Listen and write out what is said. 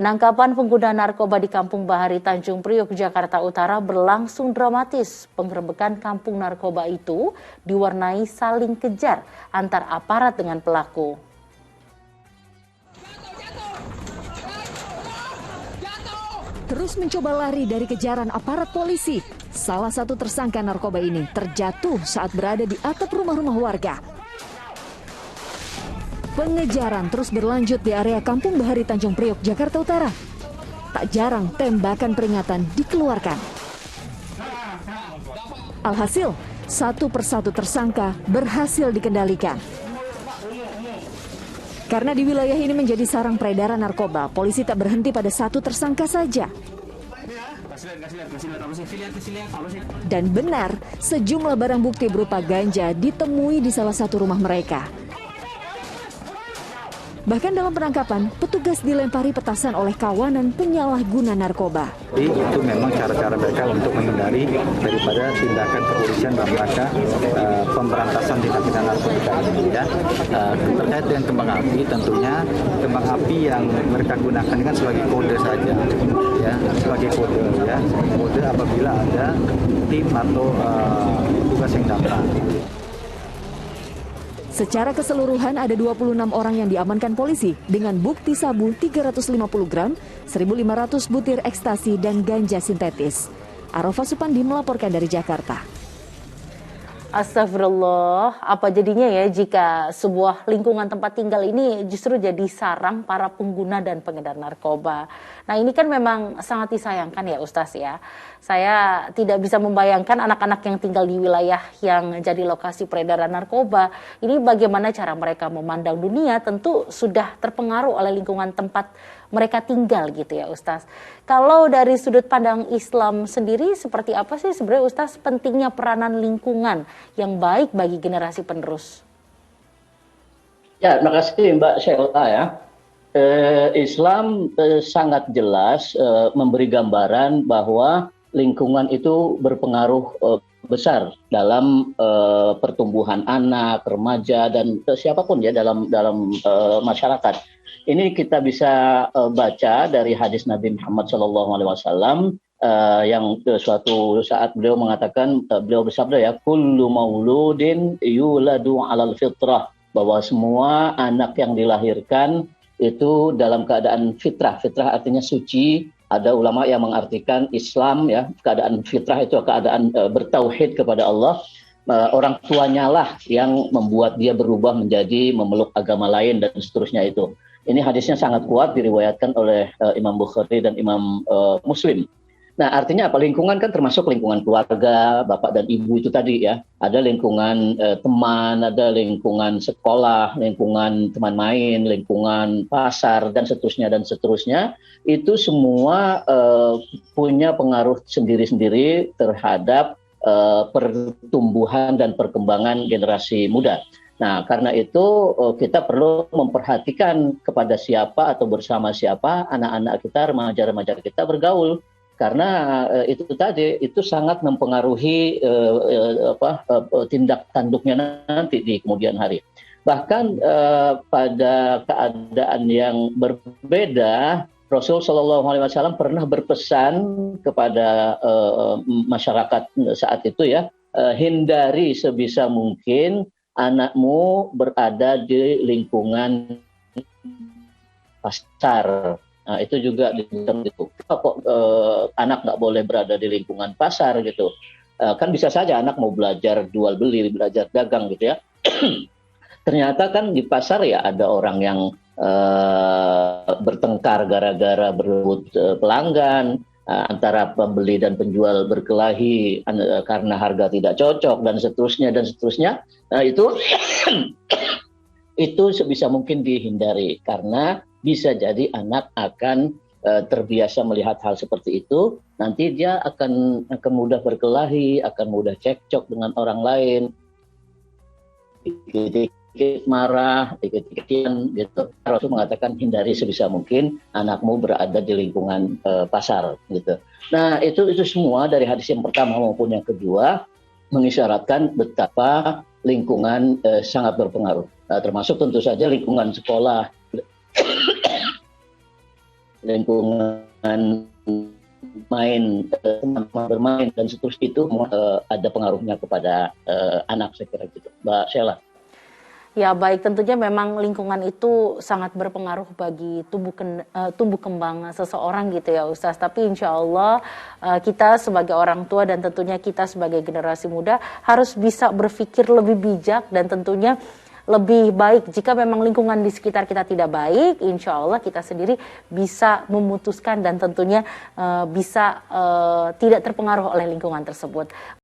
Penangkapan pengguna narkoba di Kampung Bahari, Tanjung Priok, Jakarta Utara berlangsung dramatis. Penggerebekan kampung narkoba itu diwarnai saling kejar antar aparat dengan pelaku. Terus mencoba lari dari kejaran aparat polisi, salah satu tersangka narkoba ini terjatuh saat berada di atap rumah-rumah warga. Pengejaran terus berlanjut di area Kampung Bahari, Tanjung Priok, Jakarta Utara. Tak jarang tembakan peringatan dikeluarkan. Alhasil, satu persatu tersangka berhasil dikendalikan. Karena di wilayah ini menjadi sarang peredaran narkoba, polisi tak berhenti pada satu tersangka saja. Dan benar, sejumlah barang bukti berupa ganja ditemui di salah satu rumah mereka. Bahkan dalam penangkapan, petugas dilempari petasan oleh kawanan penyalahguna narkoba. Jadi itu memang cara-cara mereka untuk menghindari daripada tindakan kepolisian dalam rangka pemberantasan tindak pidana narkotika ini ya. Terkait dengan kembang api, tentunya kembang api yang mereka gunakan kan sebagai kode saja, ya, sebagai kode ya, kode apabila ada tim atau tugas yang datang. Secara keseluruhan ada 26 orang yang diamankan polisi dengan bukti sabu 350 gram, 1.500 butir ekstasi dan ganja sintetis. Arafah Supandi melaporkan dari Jakarta. Astagfirullah, apa jadinya ya jika sebuah lingkungan tempat tinggal ini justru jadi sarang para pengguna dan pengedar narkoba. Nah ini kan memang sangat disayangkan ya Ustaz ya. Saya tidak bisa membayangkan anak-anak yang tinggal di wilayah yang jadi lokasi peredaran narkoba. Ini bagaimana cara mereka memandang dunia, tentu sudah terpengaruh oleh lingkungan tempat mereka tinggal gitu ya Ustaz. Kalau dari sudut pandang Islam sendiri seperti apa sih sebenarnya Ustaz pentingnya peranan lingkungan yang baik bagi generasi penerus? Ya, terima kasih Mbak Sheila ya. Islam sangat jelas memberi gambaran bahwa lingkungan itu berpengaruh besar dalam pertumbuhan anak, remaja dan siapapun ya dalam masyarakat. Ini kita bisa baca dari hadis Nabi Muhammad SAW yang suatu saat beliau mengatakan, beliau bersabda ya, kullu mauludin yuladu alal fitrah, bahwa semua anak yang dilahirkan itu dalam keadaan fitrah. Fitrah artinya suci. Ada ulama yang mengartikan Islam ya, keadaan fitrah itu keadaan bertauhid kepada Allah. Orang tuanya lah yang membuat dia berubah menjadi memeluk agama lain dan seterusnya itu. Ini hadisnya sangat kuat diriwayatkan oleh Imam Bukhari dan Imam Muslim. Nah, artinya apa? Lingkungan kan termasuk lingkungan keluarga, bapak dan ibu itu tadi ya. Ada lingkungan teman, ada lingkungan sekolah, lingkungan teman main, lingkungan pasar, dan seterusnya, dan seterusnya. Itu semua punya pengaruh sendiri-sendiri terhadap pertumbuhan dan perkembangan generasi muda. Nah, karena itu kita perlu memperhatikan kepada siapa atau bersama siapa anak-anak kita, remaja-remaja kita bergaul. Karena itu tadi, itu sangat mempengaruhi tindak tanduknya nanti di kemudian hari. Bahkan pada keadaan yang berbeda, Rasul SAW pernah berpesan kepada masyarakat saat itu ya, hindari sebisa mungkin anakmu berada di lingkungan pasar. Nah, itu juga dibilang gitu. Kok anak nggak boleh berada di lingkungan pasar gitu? Kan bisa saja anak mau belajar jual beli, belajar dagang gitu ya. Ternyata kan di pasar ya ada orang yang bertengkar gara-gara berebut pelanggan, antara pembeli dan penjual berkelahi karena harga tidak cocok dan seterusnya dan seterusnya. Nah, itu sebisa mungkin dihindari karena bisa jadi anak akan terbiasa melihat hal seperti itu, nanti dia akan mudah berkelahi, akan mudah cekcok dengan orang lain, dikit-dikit marah, dikit-dikitan gitu. Rasul mengatakan hindari sebisa mungkin anakmu berada di lingkungan pasar gitu. Nah, itu semua dari hadis yang pertama maupun yang kedua mengisyaratkan betapa lingkungan sangat berpengaruh. Termasuk tentu saja lingkungan sekolah. lingkungan main, teman-teman bermain dan seterusnya itu ada pengaruhnya kepada anak, saya kira gitu, Mbak Sheila. Ya baik, tentunya memang lingkungan itu sangat berpengaruh bagi tumbuh kembang seseorang gitu ya Ustaz. Tapi insya Allah kita sebagai orang tua dan tentunya kita sebagai generasi muda harus bisa berpikir lebih bijak dan tentunya lebih baik. Jika memang lingkungan di sekitar kita tidak baik, insya Allah kita sendiri bisa memutuskan dan tentunya bisa tidak terpengaruh oleh lingkungan tersebut.